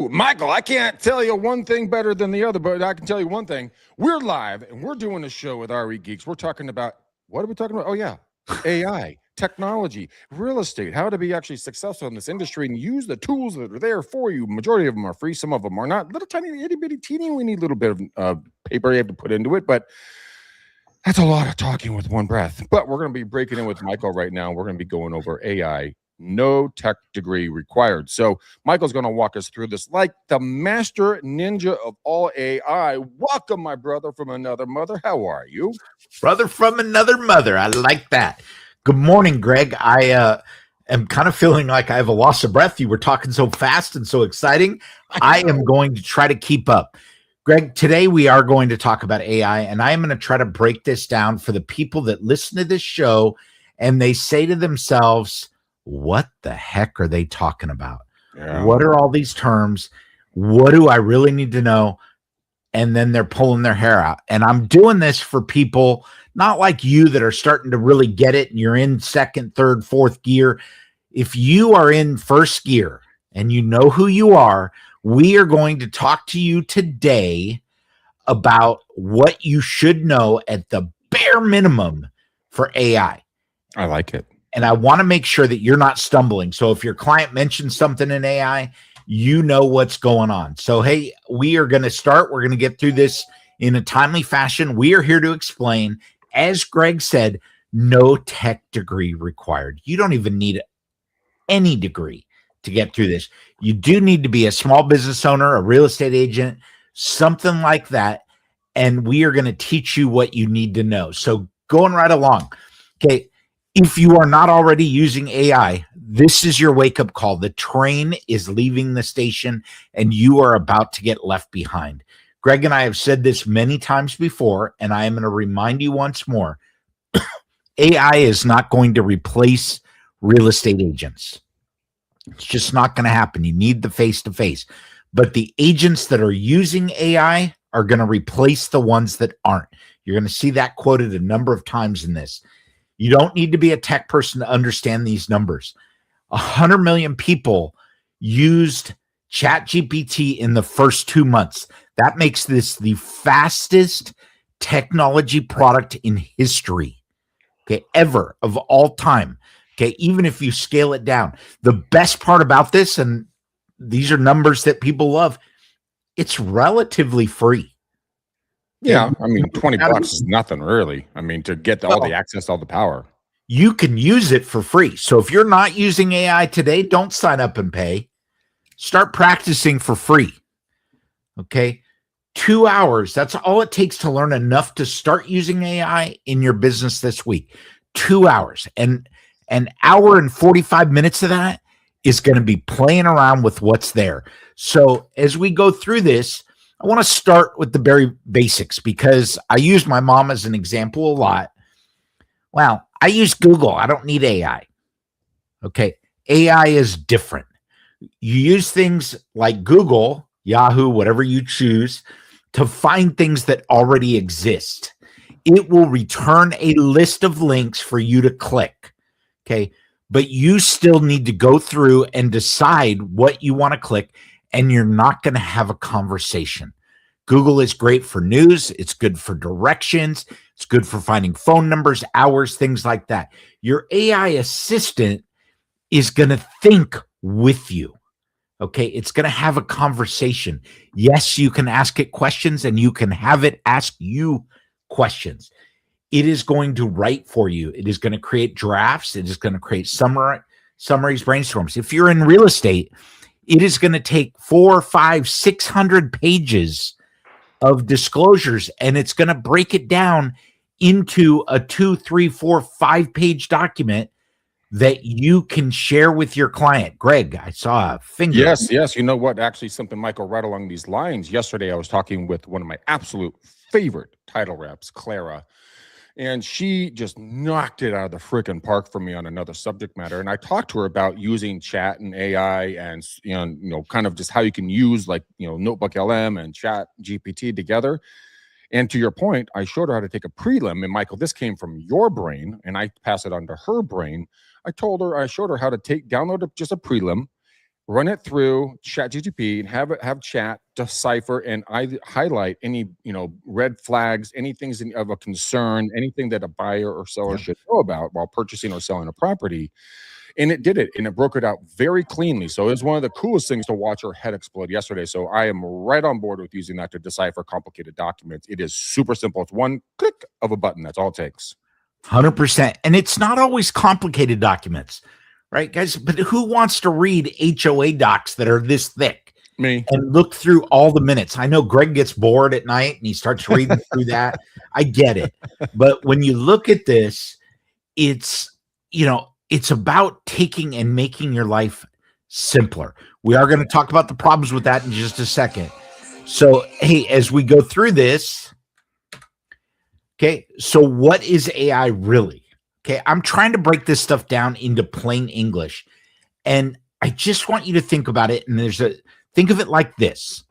Woo! Michael, I can't tell you one thing better than the other, but I can tell you one thing. We're live and we're doing a show with RE Geeks. We're talking about, what are we talking about? Oh, yeah, AI, technology, real estate, how to be actually successful in this industry and use the tools that are there for you. Majority of them are free. Some of them are not. Little tiny, itty bitty, teeny. We need a little bit of paper you have to put into it, but that's a lot of talking with one breath. But we're going to be breaking in with Michael right now. We're going to be going over AI. No tech degree required. So Michael's going to walk us through this like the master ninja of all AI. Welcome, my brother from another mother. How are you? Brother from another mother. I like that. Good morning, Greg. I am kind of feeling like I have a loss of breath. You were talking so fast and so exciting. I am going to try to keep up. Greg, today we are going to talk about AI, and I am going to try to break this down for the people that listen to this show and they say to themselves, what the heck are they talking about? Yeah. What are all these terms? What do I really need to know? And then they're pulling their hair out. And I'm doing this for people not like you that are starting to really get it and you're in second, third, fourth gear. If you are in first gear and you know who you are, we are going to talk to you today about what you should know at the bare minimum for AI. I like it. And I want to make sure that you're not stumbling. So if your client mentions something in AI, you know what's going on. So, hey, we are going to start. We're going to get through this in a timely fashion. We are here to explain, as Greg said, no tech degree required. You don't even need any degree to get through this. You do need to be a small business owner, a real estate agent, something like that. And we are going to teach you what you need to know. So going right along. Okay. If you are not already using AI, this is your wake-up call. The train is leaving the station, and you are about to get left behind. Greg and I have said this many times before, and I am going to remind you once more. AI is not going to replace real estate agents. It's just not going to happen. You need the face-to-face. But the agents that are using AI are going to replace the ones that aren't. You're going to see that quoted a number of times in this. You don't need to be a tech person to understand these numbers. 100 million people used ChatGPT in the first 2 months. That makes this the fastest technology product in history, okay, ever, of all time. Okay, even if you scale it down. The best part about this, and these are numbers that people love, it's relatively free. Yeah, I mean, $20 is nothing really. I mean, to get all the access, all the power. You can use it for free. So if you're not using AI today, don't sign up and pay. Start practicing for free. Okay? 2 hours. That's all it takes to learn enough to start using AI in your business this week. 2 hours. And an hour and 45 minutes of that is going to be playing around with what's there. So as we go through this, I want to start with the very basics because I use my mom as an example a lot. Well, I use Google. I don't need AI. Okay. AI is different. You use things like Google, Yahoo, whatever you choose, to find things that already exist. It will return a list of links for you to click. Okay. But you still need to go through and decide what you want to click. And you're not going to have a conversation. Google is great for news. It's good for directions. It's good for finding phone numbers, hours, things like that. Your AI assistant is going to think with you. Okay. It's going to have a conversation. Yes, you can ask it questions and you can have it ask you questions. It is going to write for you. It is going to create drafts. It is going to create summaries, brainstorms. If you're in real estate, it is going to take 400, 500, 600 pages of disclosures, and it's going to break it down into a 2, 3, 4, 5-page document that you can share with your client. Greg, I saw a finger. Yes. You know what? Actually, something, Michael, right along these lines. Yesterday, I was talking with one of my absolute favorite title reps, Clara. And she just knocked it out of the freaking park for me on another subject matter. And I talked to her about using chat and AI and, kind of just how you can use Notebook LM and Chat GPT together. And to your point, I showed her how to take a prelim. And Michael, this came from your brain and I pass it on to her brain. I showed her how to download just a prelim run it through ChatGPT and have chat decipher and highlight any red flags, anything of a concern, anything that a buyer or seller should know about while purchasing or selling a property. And it did it, and it broke it out very cleanly. So it was one of the coolest things to watch our head explode yesterday. So I am right on board with using that to decipher complicated documents. It is super simple. It's one click of a button. That's all it takes. 100%. And it's not always complicated documents, right, guys? But who wants to read HOA docs that are this thick? Me. And look through all the minutes. I know Greg gets bored at night and he starts reading through that. I get it. But when you look at this, it's about taking and making your life simpler. We are going to talk about the problems with that in just a second. So, hey, as we go through this, okay, so what is AI really? Okay, I'm trying to break this stuff down into plain English. And I just want you to think about it. And think of it like this.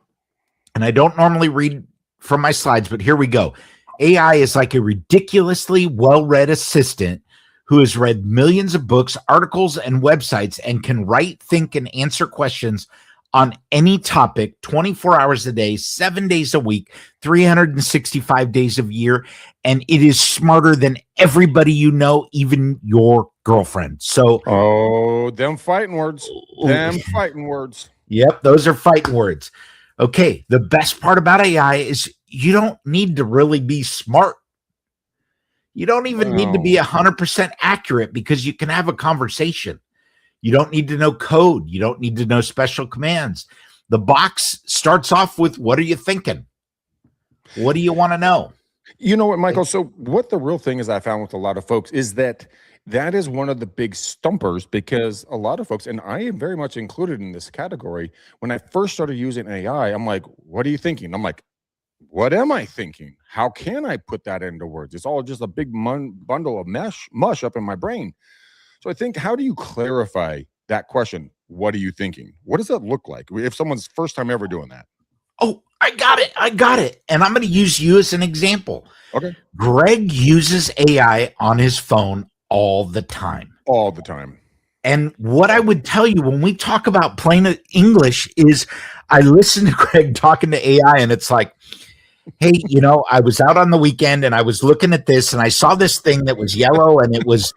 And I don't normally read from my slides, but here we go. AI is like a ridiculously well-read assistant who has read millions of books, articles, and websites and can write, think, and answer questions on any topic 24 hours a day, 7 days a week, 365 days a year. And it is smarter than everybody you know, even your girlfriend. So, them fighting words. Them fighting words. Yep, those are fighting words. Okay, the best part about AI is you don't need to really be smart. You don't even need to be 100% accurate because you can have a conversation. You don't need to know code. You don't need to know special commands. The box starts off with, what are you thinking? What do you want to know? You know what, Michael? So what the real thing is I found with a lot of folks is that is one of the big stumpers, because a lot of folks, and I am very much included in this category, when I first started using AI, I'm like, what are you thinking? I'm like, what am I thinking? How can I put that into words? It's all just a big bundle of mush up in my brain. So I think, how do you clarify that question? What are you thinking? What does that look like if someone's first time ever doing that? Oh, I got it. And I'm going to use you as an example. Okay. Greg uses AI on his phone all the time. All the time. And what I would tell you when we talk about plain English is I listen to Greg talking to AI and it's like, hey, I was out on the weekend and I was looking at this and I saw this thing that was yellow and it was,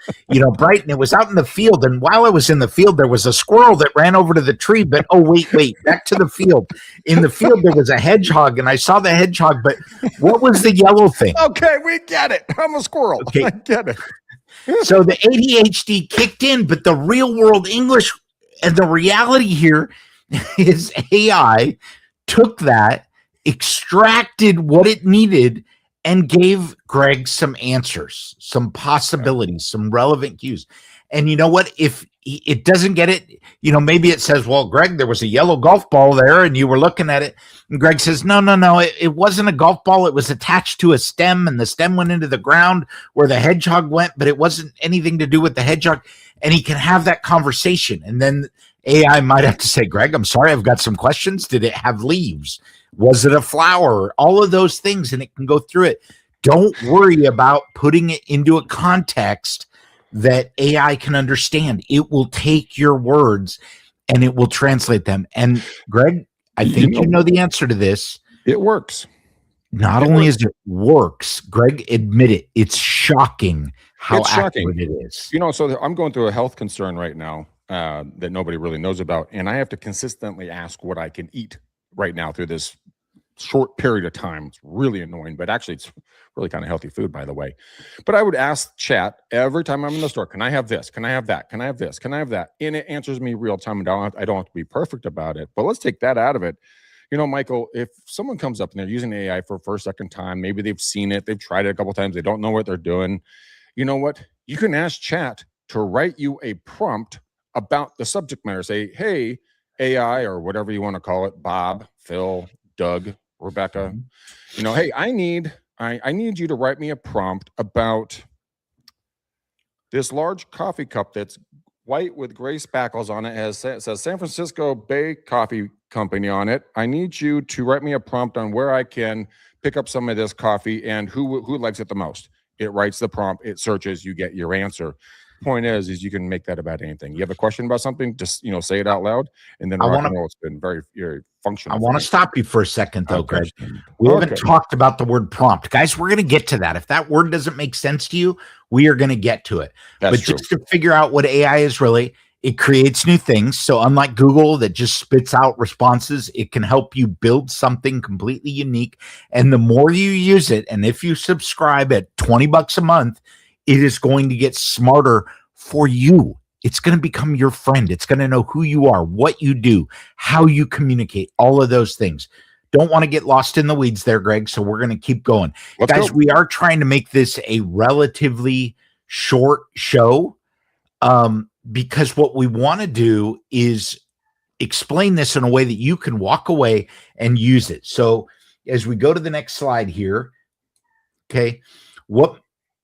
bright, and it was out in the field. And while I was in the field, there was a squirrel that ran over to the tree. But wait, back to the field. In the field, there was a hedgehog and I saw the hedgehog. But what was the yellow thing? Okay, we get it. I'm a squirrel. Okay. I get it. So the ADHD kicked in, but the real world English and the reality here is AI took that, extracted what it needed, and gave Greg some answers, some possibilities, some relevant cues. And you know what? If it doesn't get it, maybe it says, well, Greg, there was a yellow golf ball there and you were looking at it. And Greg says, no, it wasn't a golf ball. It was attached to a stem and the stem went into the ground where the hedgehog went, but it wasn't anything to do with the hedgehog. And he can have that conversation. And then AI might have to say, Greg, I'm sorry, I've got some questions. Did it have leaves? Was it a flower? All of those things. And it can go through it. Don't worry about putting it into a context that AI can understand. It will take your words and it will translate them. And Greg, I think you know the answer to this. It works. Not only is it works, Greg, admit it. It's shocking how accurate it is. So I'm going through a health concern right now that nobody really knows about. And I have to consistently ask what I can eat right now through this short period of time. It's really annoying, but actually it's really kind of healthy food, by the way. But I would ask chat every time I'm in the store, can I have this? Can I have that? Can I have this? Can I have that? And it answers me real time. And I don't have to be perfect about it, but let's take that out of it. Michael, if someone comes up and they're using AI for first, second time, maybe they've seen it, they've tried it a couple of times, they don't know what they're doing. You know what? You can ask chat to write you a prompt about the subject matter. Say, hey, AI, or whatever you want to call it, Bob, Phil, Doug, Rebecca, hey, I need you to write me a prompt about this large coffee cup that's white with gray spackles on it. It says San Francisco Bay Coffee Company on it. I need you to write me a prompt on where I can pick up some of this coffee and who likes it the most. It writes the prompt, it searches, you get your answer. point is you can make that about anything. You have a question about something, just say it out loud, and then I rock want and to roll. It's been very, very I functional for want to me. stop you for a second, though, Greg. Understand. We haven't Okay. talked about the word prompt. Guys, we're going to get to that. If that word doesn't make sense to you, we are going to get to it. That's But true. just to figure out what AI is really, it creates new things. So unlike Google that just spits out responses, it can help you build something completely unique. And the more you use it, and if you subscribe at $20 a month, it is going to get smarter for you. It's going to become your friend. It's going to know who you are, what you do, how you communicate, all of those things. Don't want to get lost in the weeds there, Greg. So we're going to keep going. Let's Guys, go. we are trying to make this a relatively short show because what we want to do is explain this in a way that you can walk away and use it. So as we go to the next slide here, okay, what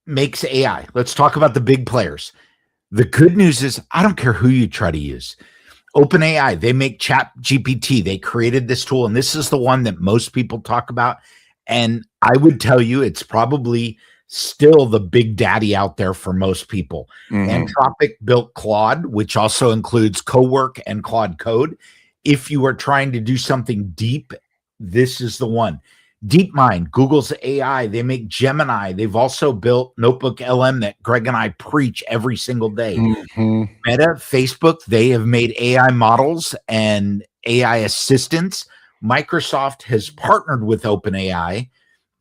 makes AI? Let's talk about the big players. The good news is I don't care who you try to use. OpenAI, they make Chat GPT. They created this tool, and this is the one that most people talk about. And I would tell you it's probably still the big daddy out there for most people. Anthropic built Claude, which also includes Cowork and Claude Code. If you are trying to do something deep, this is the one. DeepMind, Google's AI, they make Gemini. They've also built Notebook LM that Greg and I preach every single day. Meta, Facebook, they have made AI models and AI assistants. Microsoft has partnered with OpenAI,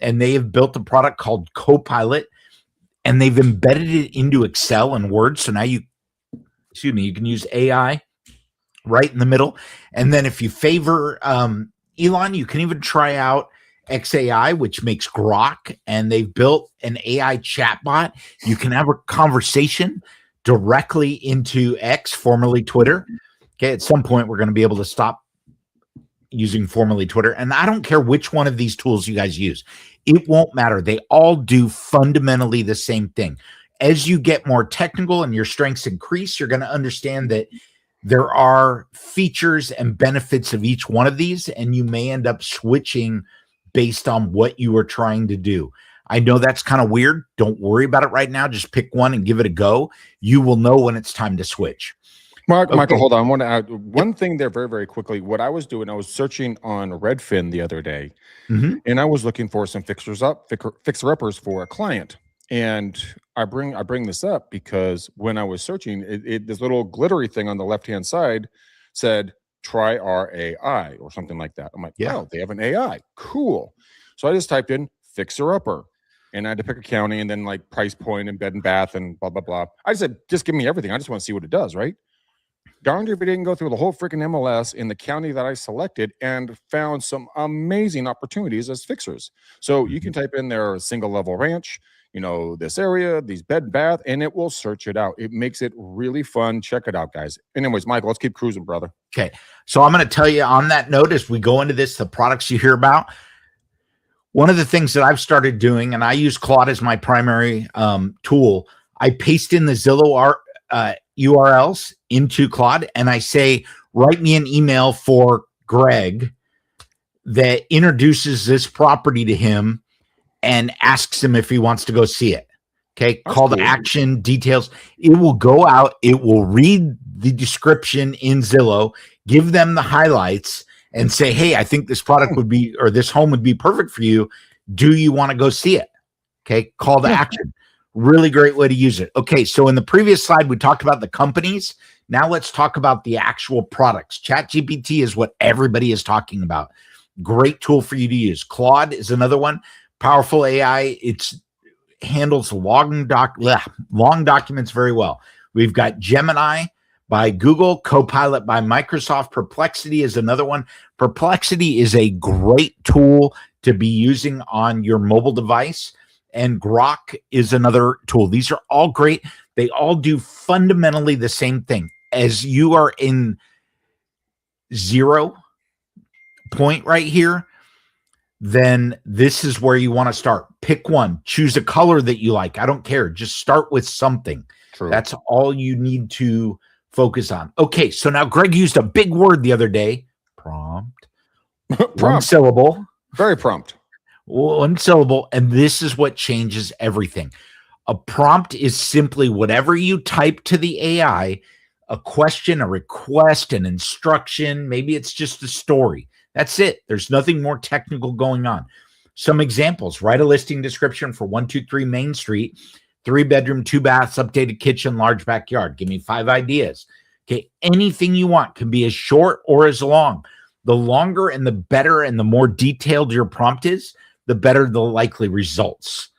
and they have built a product called Copilot, and they've embedded it into Excel and Word. So now you can use AI right in the middle. And then if you favor Elon, you can even try out XAI, which makes Grok, and they've built an AI chatbot. You can have a conversation directly into X, formerly Twitter. Okay, at some point we're going to be able to stop using formerly Twitter, and I don't care which one of these tools you guys use. It won't matter. They all do fundamentally the same thing. As you get more technical and your strengths increase, you're going to understand that there are features and benefits of each one of these, and you may end up switching based on what you are trying to do. I know that's kind of weird. Don't worry about it right now. Just pick one and give it a go. You will know when it's time to switch. Michael, hold on. I want to add one thing there very, very quickly. What I was doing, I was searching on Redfin the other day, and I was looking for some fixer-uppers for a client. And I bring this up because when I was searching, this little glittery thing on the left-hand side said, try our AI or something like that. I'm like, oh, they have an AI. Cool. So I just typed in fixer-upper, and I had to pick a county and then like price point and bed and bath and blah, blah, blah. I said, just give me everything. I just want to see what it does, right? Darned if it didn't go through the whole freaking MLS in the county that I selected and found some amazing opportunities as fixers. So you can type in their single level ranch, this area, these bed and bath, and it will search it out. It makes it really fun. Check it out, guys. Anyways, Michael, let's keep cruising, brother. Okay. So I'm going to tell you on that note, as we go into this, the products you hear about, one of the things that I've started doing, and I use Claude as my primary tool, I paste in the Zillow URLs into Claude, and I say, write me an email for Greg that introduces this property to him and asks him if he wants to go see it. Okay. That's call to action, details. It will go out. It will read the description in Zillow, give them the highlights, and say, hey, I think this product would be, or this home would be perfect for you. Do you want to go see it? Okay. Call to action. Really great way to use it. Okay. So in the previous slide, we talked about the companies. Now let's talk about the actual products. ChatGPT is what everybody is talking about. Great tool for you to use. Claude is another one. Powerful AI. It handles long documents very well. We've got Gemini by Google, Copilot by Microsoft. Perplexity is another one. Perplexity is a great tool to be using on your mobile device. And Grok is another tool. These are all great. They all do fundamentally the same thing. As you are in 0 point right here, then this is where you want to start. Pick one. Choose a color that you like. I don't care. Just start with something. True. That's all you need to focus on. Okay, so now Greg used a big word the other day. Prompt. One syllable. Very prompt. One syllable, and this is what changes everything. A prompt is simply whatever you type to the AI, a question, a request, an instruction. Maybe it's just a story. That's it. There's nothing more technical going on. Some examples: write a listing description for 123 Main Street, 3-bedroom, 2 baths, updated kitchen, large backyard. Give me 5 ideas. Okay. Anything you want can be as short or as long. The longer and the better and the more detailed your prompt is, the better the likely results.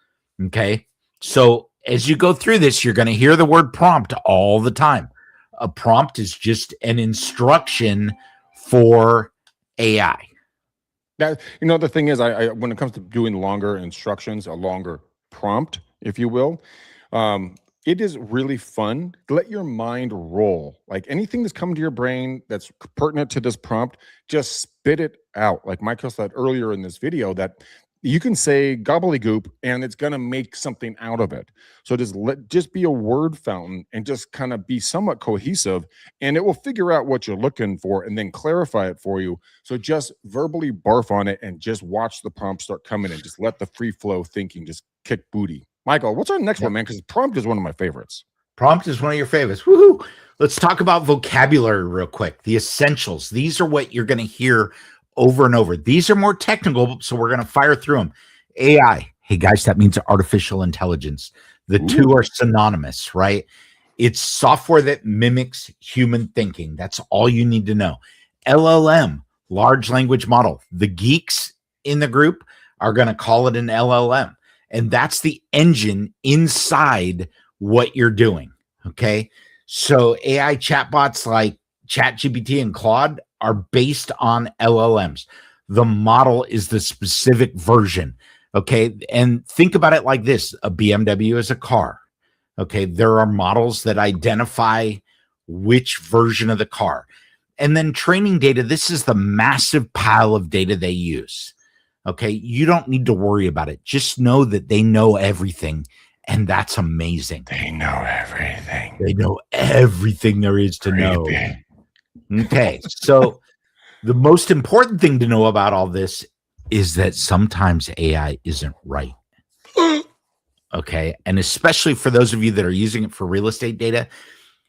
Okay. So as you go through this, you're going to hear the word prompt all the time. A prompt is just an instruction for AI. That, the thing is, I when it comes to doing longer instructions, a longer prompt, if you will, it is really fun. Let your mind roll. Like anything that's coming to your brain that's pertinent to this prompt, just spit it out. Like Michael said earlier in this video, that you can say gobbledygook and it's going to make something out of it. So just be a word fountain and just kind of be somewhat cohesive, and it will figure out what you're looking for and then clarify it for you. So just verbally barf on it and just watch the prompt start coming in. Just let the free flow thinking just kick booty. Michael, what's our next one, man? Because prompt is one of my favorites. Prompt is one of your favorites. Woohoo! Let's talk about vocabulary real quick. The essentials. These are what you're going to hear over and over. These are more technical, so we're going to fire through them. AI. Hey, guys, that means artificial intelligence. The two are synonymous, right? It's software that mimics human thinking. That's all you need to know. LLM, large language model. The geeks in the group are going to call it an LLM. And that's the engine inside what you're doing. Okay. So AI chatbots like ChatGPT and Claude are based on LLMs. The model is the specific version. Okay. And think about it like this: a BMW is a car. Okay. There are models that identify which version of the car. And then training data. This is the massive pile of data they use. Okay. You don't need to worry about it. Just know that they know everything. And that's amazing. They know everything. They know everything there is to know. Okay. So the most important thing to know about all this is that sometimes AI isn't right. Okay. And especially for those of you that are using it for real estate data,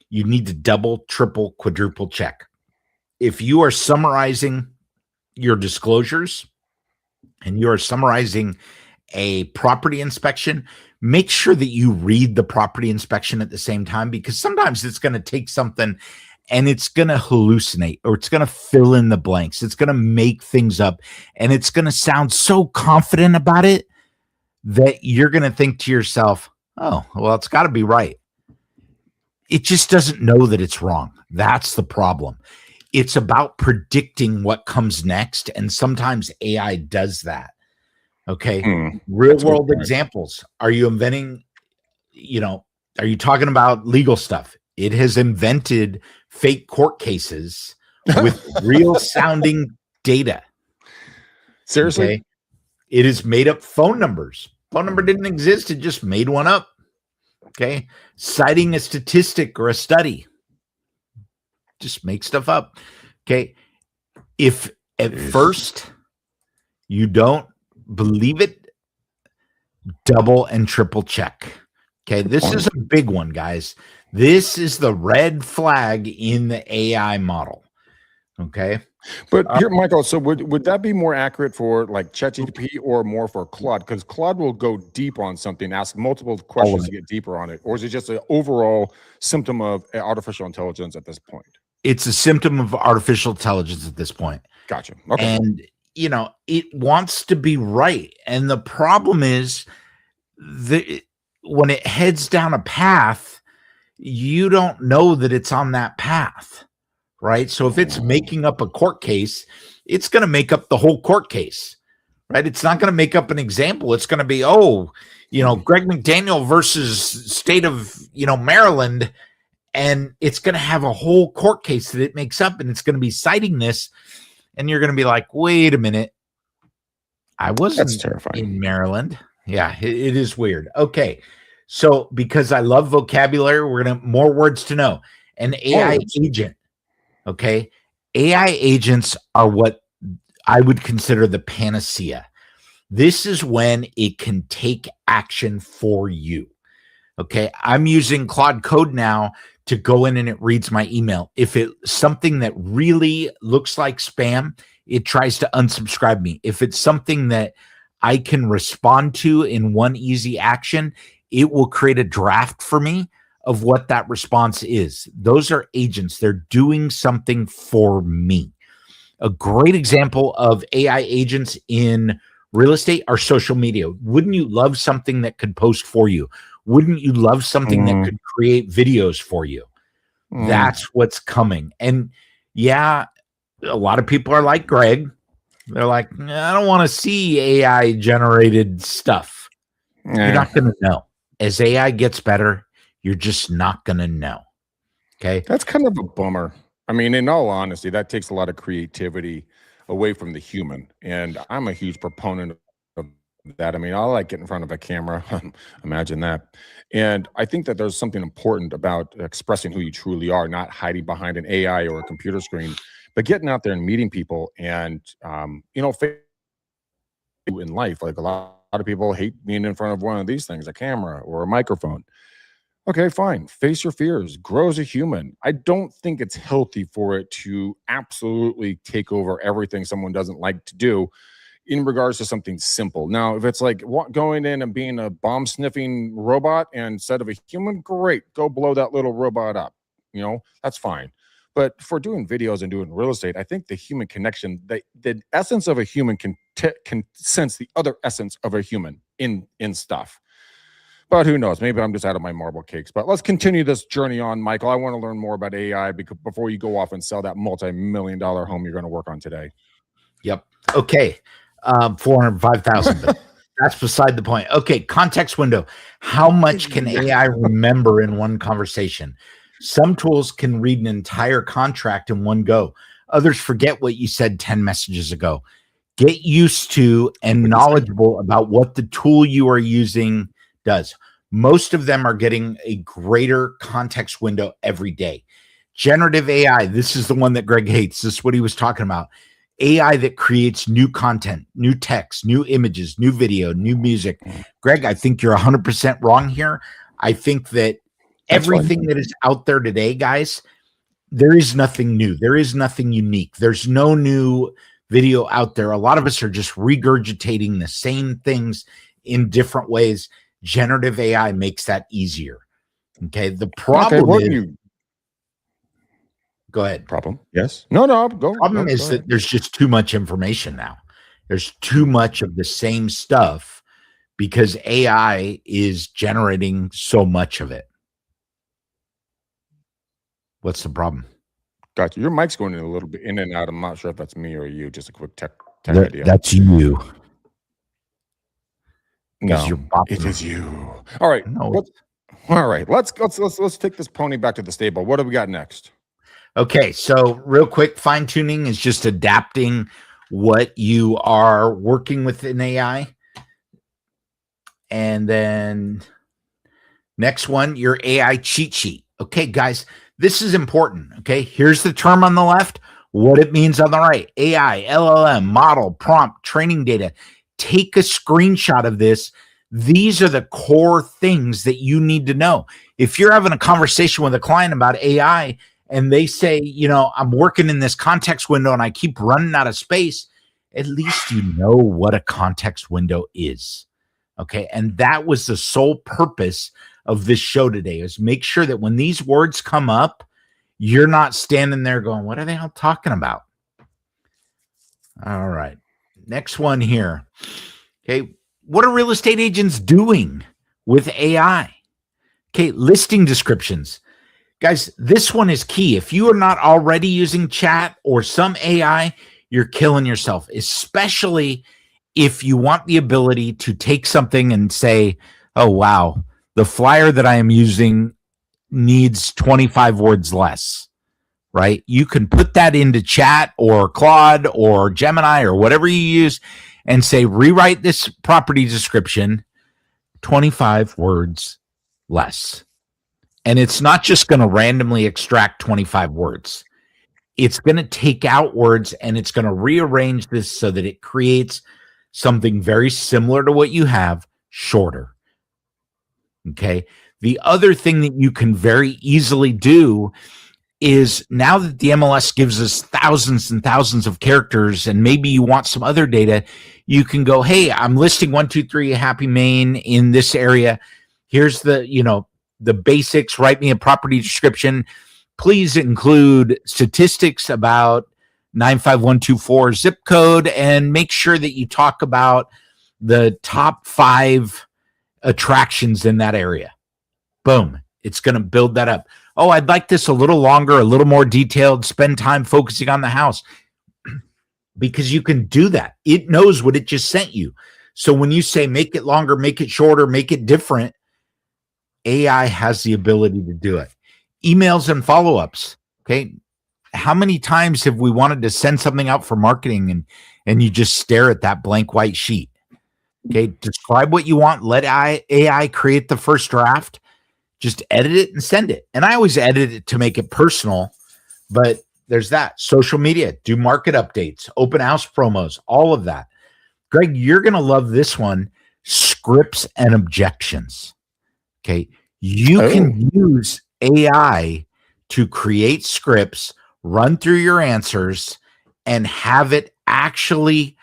you need to double, triple, quadruple check. If you are summarizing your disclosures and you are summarizing a property inspection, make sure that you read the property inspection at the same time, because sometimes it's going to take something and it's going to hallucinate, or it's going to fill in the blanks. It's going to make things up, and it's going to sound so confident about it that you're going to think to yourself, oh, well, it's got to be right. It just doesn't know that it's wrong. That's the problem. It's about predicting what comes next, and sometimes AI does that. Okay. Real world examples. Are you inventing, are you talking about legal stuff? It has invented fake court cases with real sounding data. Seriously? Okay? It has made up phone numbers. Phone number didn't exist. It just made one up. Okay. Citing a statistic or a study. Just make stuff up. Okay. If at first you don't believe it, double and triple check. Okay. This is a big one, guys. This is the red flag in the AI model. Okay. But here, Michael, so would that be more accurate for like ChatGPT or more for Claude? Because Claude will go deep on something, ask multiple questions to get deeper on it. Or is it just an overall symptom of artificial intelligence at this point? It's a symptom of artificial intelligence at this point. Gotcha. Okay. And, it wants to be right. And the problem is when it heads down a path, you don't know that it's on that path, right? So if it's making up a court case, it's going to make up the whole court case, right? It's not going to make up an example. It's going to be, Greg McDaniel versus state of, Maryland. And it's going to have a whole court case that it makes up, and it's going to be citing this. And you're going to be like, wait a minute. I wasn't in Maryland. Yeah, it is weird. Okay. So because I love vocabulary, we're going to more words to know. An AI agent. Okay. AI agents are what I would consider the panacea. This is when it can take action for you. Okay. I'm using Claude Code now to go in and it reads my email. If it's something that really looks like spam, it tries to unsubscribe me. If it's something that I can respond to in one easy action, it will create a draft for me of what that response is. Those are agents. They're doing something for me. A great example of AI agents in real estate are social media. Wouldn't you love something that could post for you? Wouldn't you love something that could create videos for you? That's what's coming. And yeah, a lot of people are like Greg. They're like, I don't want to see AI generated stuff. You're not going to know. As AI gets better, you're just not going to know. Okay. That's kind of a bummer. I mean, in all honesty, that takes a lot of creativity away from the human. And I'm a huge proponent of that. I mean, I like getting in front of a camera. Imagine that. And I think that there's something important about expressing who you truly are, not hiding behind an AI or a computer screen, but getting out there and meeting people and, in life. Like a lot of people hate being in front of one of these things, a camera or a microphone. Okay, fine. Face your fears. Grow as a human. I don't think it's healthy for it to absolutely take over everything someone doesn't like to do in regards to something simple. Now, if it's like going in and being a bomb sniffing robot instead of a human, great. Go blow that little robot up. That's fine. But for doing videos and doing real estate, I think the human connection, the essence of a human can sense the other essence of a human in stuff. But who knows? Maybe I'm just out of my marble cakes. But let's continue this journey on, Michael. I want to learn more about AI before you go off and sell that multi-million-dollar home you're going to work on today. Yep. Okay. 405,000. But that's beside the point. Okay. Context window. How much can AI remember in one conversation? Some tools can read an entire contract in one go. Others forget what you said 10 messages ago. Get used to and knowledgeable about what the tool you are using does. Most of them are getting a greater context window every day. Generative AI, this is the one that Greg hates. This is what he was talking about. AI that creates new content, new text, new images, new video, new music. Greg, I think you're 100% wrong here. I think that everything that is out there today, guys, there is nothing new. There is nothing unique. There's no new video out there. A lot of us are just regurgitating the same things in different ways. Generative AI makes that easier. Okay. The problem is, go ahead. Problem. Yes. No, go. Problem is that there's just too much information now. There's too much of the same stuff because AI is generating so much of it. What's the problem? Gotcha. Your mic's going in a little bit in and out. I'm not sure if that's me or you. Just a quick tech idea. That's you. No, it is you. All right. No. All right. Let's take this pony back to the stable. What do we got next? Okay. So real quick, fine tuning is just adapting what you are working with in AI. And then next one, your AI cheat sheet. Okay, guys, this is important. Okay. Here's the term on the left, what it means on the right. AI, LLM, model, prompt, training data. Take a screenshot of this. These are the core things that you need to know. If you're having a conversation with a client about AI and they say, I'm working in this context window and I keep running out of space, at least you know what a context window is. Okay. And that was the sole purpose of this show today, is make sure that when these words come up, you're not standing there going, what are they all talking about? All right. Next one here. Okay. What are real estate agents doing with AI? Okay. Listing descriptions. Guys, this one is key. If you are not already using chat or some AI, you're killing yourself, especially if you want the ability to take something and say, oh, wow, the flyer that I am using needs 25 words less. Right? You can put that into chat or Claude or Gemini or whatever you use and say, rewrite this property description 25 words less. And it's not just going to randomly extract 25 words. It's going to take out words and it's going to rearrange this so that it creates something very similar to what you have, shorter. Okay. The other thing that you can very easily do is, now that the MLS gives us thousands and thousands of characters, and maybe you want some other data, you can go, hey, I'm listing 123 Happy Main in this area. Here's the basics. Write me a property description. Please include statistics about 95124 zip code, and make sure that you talk about the top 5 attractions in that area. Boom. It's going to build that up. Oh, I'd like this a little longer, a little more detailed, spend time focusing on the house. Because you can do that. It knows what it just sent you. So when you say make it longer, make it shorter, make it different, AI has the ability to do it. Emails and follow-ups. Okay. How many times have we wanted to send something out for marketing and you just stare at that blank white sheet? Okay. Describe what you want. Let AI create the first draft. Just edit it and send it. And I always edit it to make it personal, but there's that. Social media, do market updates, open house promos, all of that. Greg, you're going to love this one. Scripts and objections. Okay. You can use AI to create scripts, run through your answers, and have it actually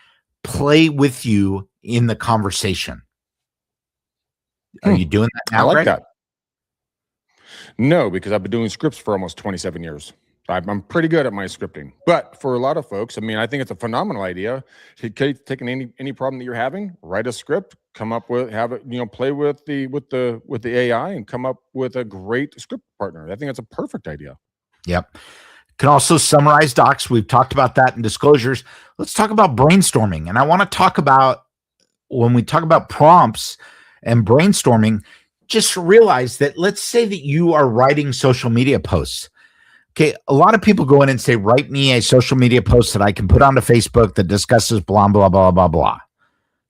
play with you in the conversation. Are you doing that now, I like Greg? that. No, because I've been doing scripts for almost 27 years. I'm pretty good at my scripting. But for a lot of folks, I mean, I think it's a phenomenal idea. Taking any problem that you're having, write a script, come up with, have it, play with the AI and come up with a great script partner. I think it's a perfect idea. Yep. Can also summarize docs. We've talked about that in disclosures. Let's talk about brainstorming. And I want to talk about, when we talk about prompts and brainstorming, just realize that, let's say that you are writing social media posts. Okay, a lot of people go in and say, write me a social media post that I can put onto Facebook that discusses blah, blah, blah, blah, blah.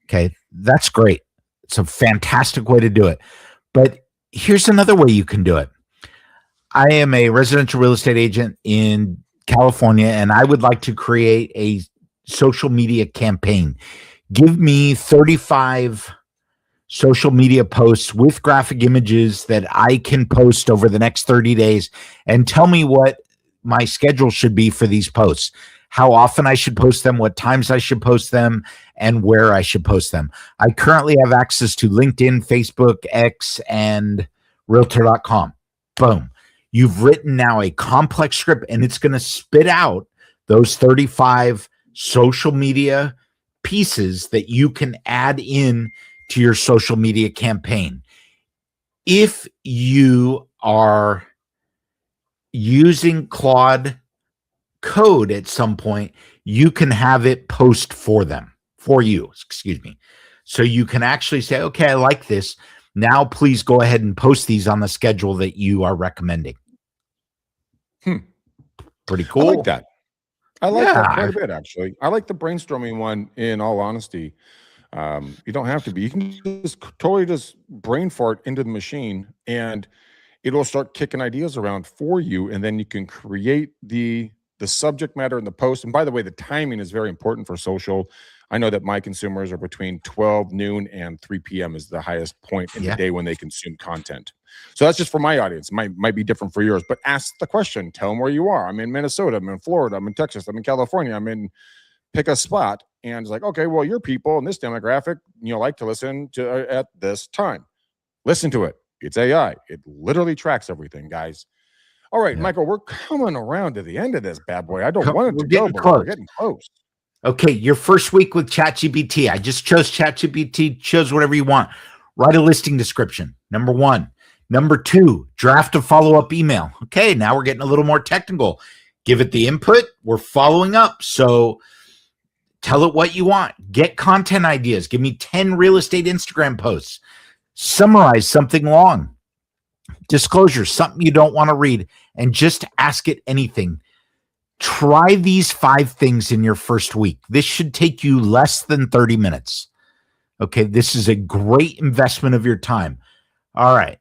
Okay, that's great. It's a fantastic way to do it. But here's another way you can do it. I am a residential real estate agent in California, and I would like to create a social media campaign. Give me 35 social media posts with graphic images that I can post over the next 30 days, and tell me what my schedule should be for these posts, how often I should post them, what times I should post them, and where I should post them. I currently have access to LinkedIn, Facebook, X, and Realtor.com. Boom. You've written now a complex script, and it's going to spit out those 35 social media pieces that you can add in to your social media campaign. If you are using Claude Code at some point, you can have it post for you. So you can actually say, okay, I like this. Now please go ahead and post these on the schedule that you are recommending. Pretty cool. I like that. I like that quite a bit, actually. I like the brainstorming one, in all honesty. You don't have to be. You can just totally just brain fart into the machine, and it'll start kicking ideas around for you, and then you can create the subject matter in the post. And by the way, the timing is very important for social. I know that my consumers are between 12 noon and 3 p.m. is the highest point in the day when they consume content. So that's just for my audience. Might be different for yours, but ask the question. Tell them where you are. I'm in Minnesota. I'm in Florida. I'm in Texas. I'm in California. Pick a spot, and it's like, okay, well, your people in this demographic, like to listen to at this time. Listen to it. It's AI. It literally tracks everything, guys. All right, Michael, we're coming around to the end of this bad boy. I don't want it to go, but we're getting close. Okay, your first week with ChatGPT. I just chose ChatGPT. Chose whatever you want. Write a listing description. Number 1. Number 2, draft a follow-up email. Okay, now we're getting a little more technical. Give it the input. We're following up. So tell it what you want. Get content ideas. Give me 10 real estate Instagram posts. Summarize something long. Disclosure, something you don't want to read, and just ask it anything. Try these 5 things in your first week. This should take you less than 30 minutes. Okay, this is a great investment of your time. All right.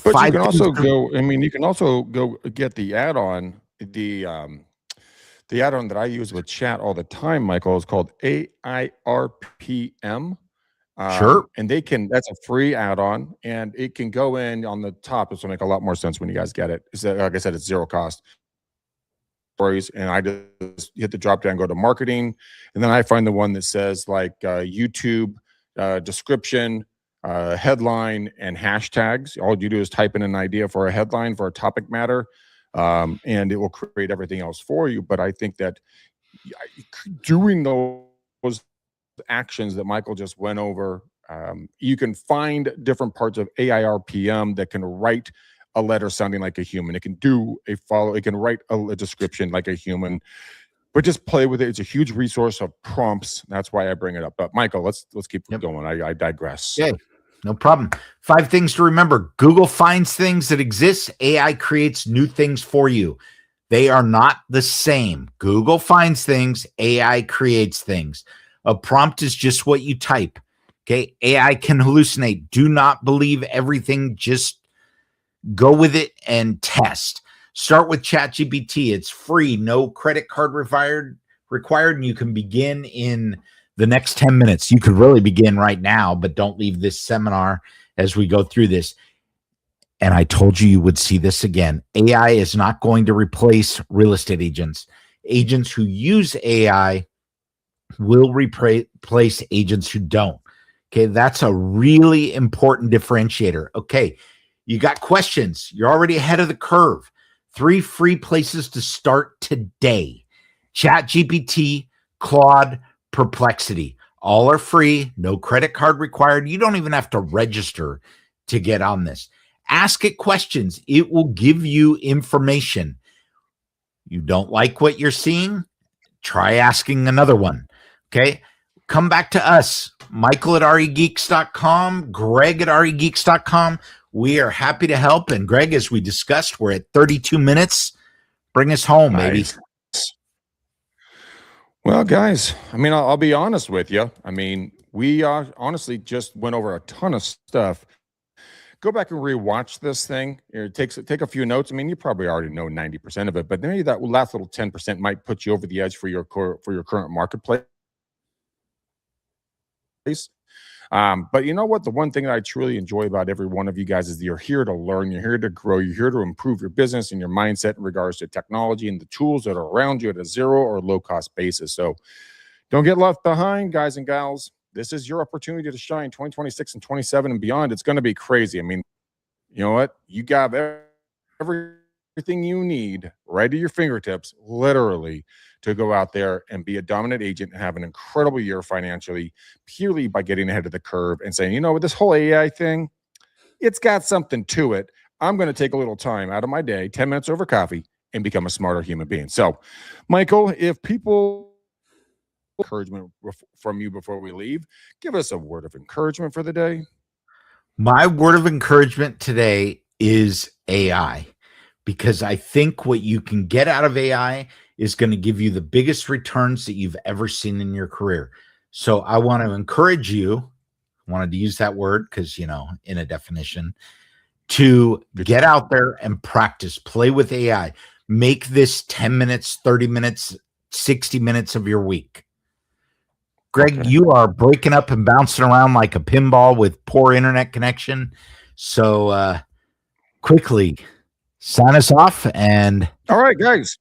But you can also go get the add-on, the add-on that I use with chat all the time, Michael, is called AIRPM. Sure. And that's a free add-on, and it can go in on the top. This will make a lot more sense when you guys get it. Like I said, it's zero cost. And I just hit the drop down, go to marketing, and then I find the one that says like YouTube description, headline, and hashtags. All you do is type in an idea for a headline for a topic matter, and it will create everything else for you. But I think that doing those actions that Michael just went over, you can find different parts of AIRPM that can write a letter sounding like a human. It can do a follow. It can write a description like a human, but just play with it. It's a huge resource of prompts. That's why I bring it up. But Michael, let's keep going. I digress. Okay, no problem. 5 things to remember. Google finds things that exist. AI creates new things for you. They are not the same. Google finds things. AI creates things. A prompt is just what you type. Okay. AI can hallucinate. Do not believe everything. Just go with it and test. Start with ChatGPT. It's free, no credit card required, and you can begin in the next 10 minutes. You could really begin right now, but don't leave this seminar as we go through this. And I told you would see this again. AI is not going to replace real estate agents. Agents who use AI will replace agents who don't. Okay, that's a really important differentiator. Okay, you got questions. You're already ahead of the curve. 3 free places to start today. ChatGPT, Claude, Perplexity. All are free. No credit card required. You don't even have to register to get on this. Ask it questions. It will give you information. You don't like what you're seeing? Try asking another one. Okay. Come back to us. Michael at regeeks.com, Greg at regeeks.com. We are happy to help. And Greg, as we discussed, we're at 32 minutes. Bring us home, baby. Well, guys, I mean, I'll be honest with you. I mean, we honestly just went over a ton of stuff. Go back and rewatch this thing. Take a few notes. I mean, you probably already know 90% of it, but maybe that last little 10% might put you over the edge for your current marketplace. But you know what? The one thing that I truly enjoy about every one of you guys is that you're here to learn, you're here to grow, you're here to improve your business and your mindset in regards to technology and the tools that are around you at a zero or low cost basis. So don't get left behind, guys and gals. This is your opportunity to shine 2026 and 27 and beyond. It's going to be crazy. I mean, you know what? You got everything you need right at your fingertips, literally, to go out there and be a dominant agent and have an incredible year financially, purely by getting ahead of the curve and saying, you know what, this whole AI thing, it's got something to it. I'm going to take a little time out of my day, 10 minutes over coffee, and become a smarter human being. So, Michael, if people encouragement from you before we leave, give us a word of encouragement for the day. My word of encouragement today is AI, because I think what you can get out of AI is going to give you the biggest returns that you've ever seen in your career. So I want to encourage you, wanted to use that word because, you know, in a definition, to get out there and practice, play with AI, make this 10 minutes, 30 minutes, 60 minutes of your week. Greg, okay. You are breaking up and bouncing around like a pinball with poor internet connection. So quickly sign us off. And all right, guys,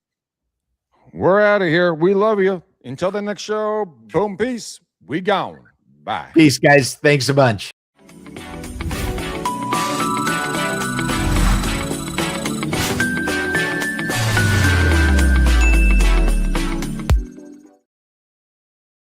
we're out of here. We love you. Until the next show, boom, peace. We gone. Bye. Peace, guys. Thanks a bunch.